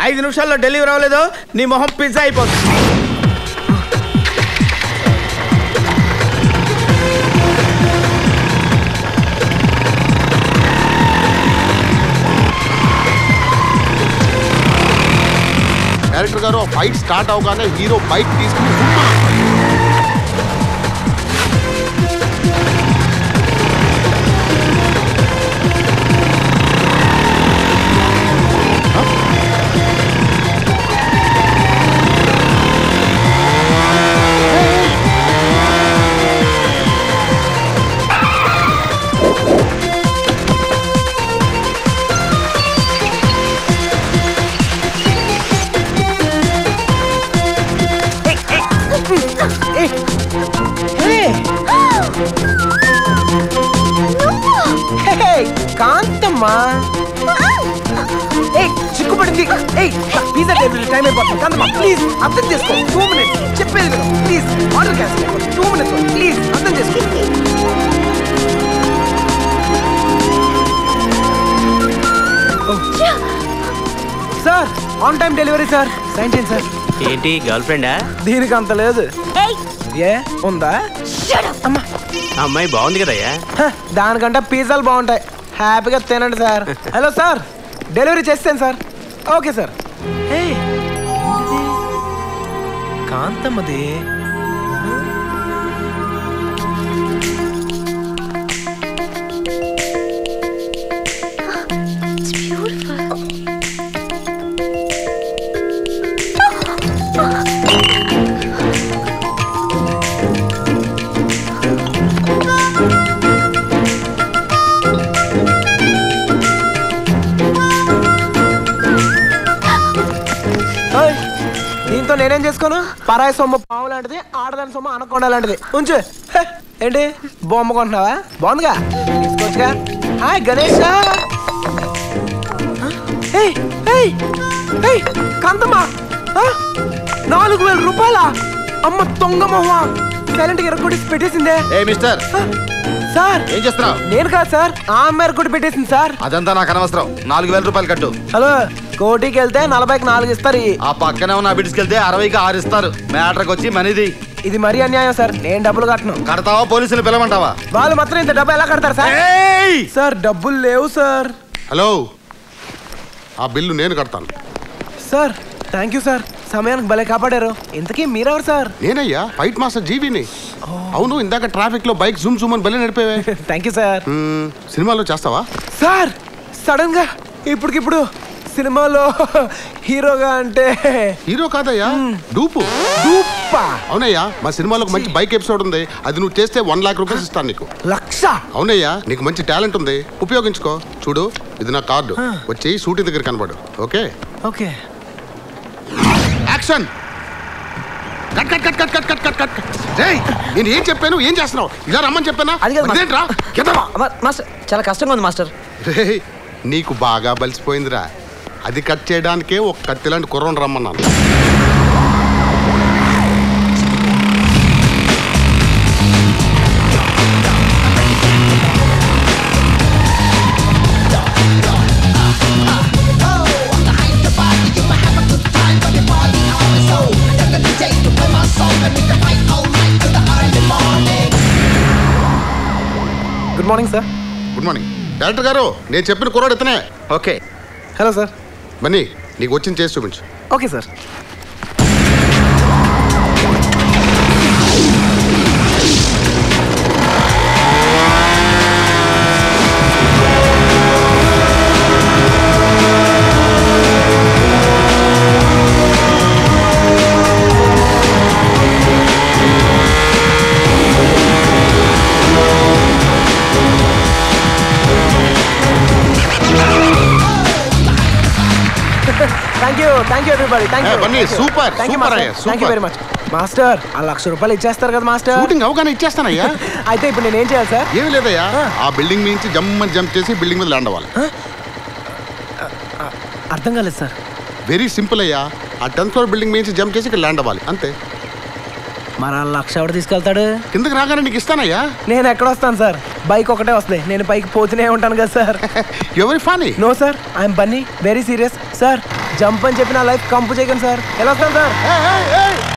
5 నిమిషాల్లో డెలివరీ అవ్వలేదు నీ మొహం పిజ్జా అయిపోతుంది. డైరెక్టర్ గారు ఫైట్ స్టార్ట్ అవగానే హీరో బైక్ తీసుకుని కాంతమ్మా చిక్కుపడింది. పిజ్జా డెలివరీ టైం అయిపోతుంది. కాంతమ్మా ప్లీజ్ అర్థం చేసుకో. 2 minutes చెప్పేది కదా. ప్లీజ్ ఆర్డర్ క్యాన్సిల్ అయిపోతుంది. 2 minutes ప్లీజ్ అర్థం చేసుకో. Sir on time delivery sir. Sign చేయండి సార్. ఏంటి గర్ల్ ఫ్రెండా? దీనికి అంత లేదు. ఏ ఉందా? అమ్మా అమ్మాయి బాగుంది కదయ్యా. దానికంటే పిజ్జాలు బాగుంటాయి. హ్యాపీగా తినండి సార్. హలో సార్ డెలివరీ చేస్తాను సార్. Okay sir. కాంతమ్మది దీంతో నేనేం చేసుకోను? పరాయి సొమ్ము పావు లాంటిది, ఆడదాని సొమ్ము అనకొండ లాంటిది. ఉంచు. ఏంటి బొమ్మ కొంటున్నావా? బాగుందిగా తీసుకోవచ్చుగా. హాయ్ గణేష్. కాంతమ్మా 4,000 రూపాయల అమ్మ దొంగ మొహ సైలెంట్ గా ఎరగొట్టి పెట్టేసిందే. మిస్టర్ సార్ ఏం చేస్తున్నావు? నేను కాదు సార్, ఆ అమ్మాయి ఎరగొట్టి పెట్టేసింది సార్. అదంతా నాకు అనవసరం. 4,000 రూపాయలు కట్టు. హలో కోటికి వెళ్తే 40కి 4 ఇస్తారు. ఆ పక్కనే ఉన్న బిడ్స్కి వెళ్తే 60కి 6 ఇస్తారు. మ్యాటర్కి వచ్చి మనీది. ఇది మరీ అన్యాయం సార్. నేను డబ్బులు కట్టను. కడతావా పోలీసులు పిలవమంటావా? వాళ్ళు మాత్రం ఇంత డబ్బు ఎలా కడతారు సార్? సార్ డబ్బులు లేవు సార్. హలో ఆ బిల్లు నేను కడతాను. Sir thank you sir. సమయానికి భలే కాపాడారు. ఇంతకీ మీరెవరు సార్? నేనయ్యా ఫైట్ మాస్టర్ జీవిని. అవును ఇందాక ట్రాఫిక్ లో బైక్ జూమ్ జూమ్ అని భలే నడిపేవే. Thank you sir. సినిమాలో చేస్తావా? సార్ సడన్ గా ఇప్పటికిప్పుడు సినిమాలో హీరోగా అంటే హీరో కాదయ్యా, డూపు. డూపా? అవునయ్యా మా సినిమాలో ఒక మంచి బైక్ ఎపిసోడ్ ఉంది. అది నువ్వు చేస్తే 1 lakh రూపీస్ ఇస్తాను నీకు. 1,00,000? అవునయ్యా నీకు మంచి టాలెంట్ ఉంది, ఉపయోగించుకో. చూడు ఇది నా కార్డు. వచ్చి షూటింగ్ దగ్గర కనబడు. Okay okay action. Cut cut cut cut cut cut cut cut. నేను ఏం చెప్పాను, ఏం చేస్తున్నావు? ఇలా రమ్మని చెప్పానా? అదేంట్రా మాస్టర్ చాలా కష్టంగా ఉంది మాస్టర్. నీకు బాగా బలిసిపోయిందిరా. అది కట్ చేయడానికే ఒక కత్తి లాంటి కుర్రను రమ్మన్నాను. Good morning sir. Good morning director గారు. నేను చెప్పిన కుర్రాడు ఇతనే. Okay hello sir. బన్నీ నీకు వచ్చింది చేసి చూపించు. Okay sir. Thank you everybody. Thank you Bunny. Super thank you super master. Thank you very much master. ఆ 1,00,000 రూపాయలు ఇచ్చేస్తారు కదా మాస్టర్? షూటింగ్ అవగానే ఇచ్చేస్తానయ్యా. అయితే ఇప్పుడు నేను ఏం చేయాలి సార్? ఏమి లేదయ్యా, ఆ బిల్డింగ్ నుంచి జంప్ చేసి బిల్డింగ్ మీద ల్యాండ్ అవ్వాలి. అర్థం కాలేదు సార్. వెరీ సింపుల్ అయ్యా. ఆ 10th floor బిల్డింగ్ నుంచి జంప్ చేసి ఇక్కడ ల్యాండ్ అవ్వాలి అంతే. మరి ఆ 1,00,000 ఎవడు తీసుకెళ్తాడు? కిందకి రాగానే నీకు ఇస్తానయ్యా. నేను ఎక్కడ వస్తాను సార్? బైక్ ఒకటే వస్తుంది. నేను పైకి పోతూనే ఉంటాను కదా సార్. ఎవరి Phani? No sir, I'm Bunny. Very serious sir. Jump అని చెప్పి నా లైఫ్ కంపు చేయకండి సార్ ఎలా వస్తాను సార్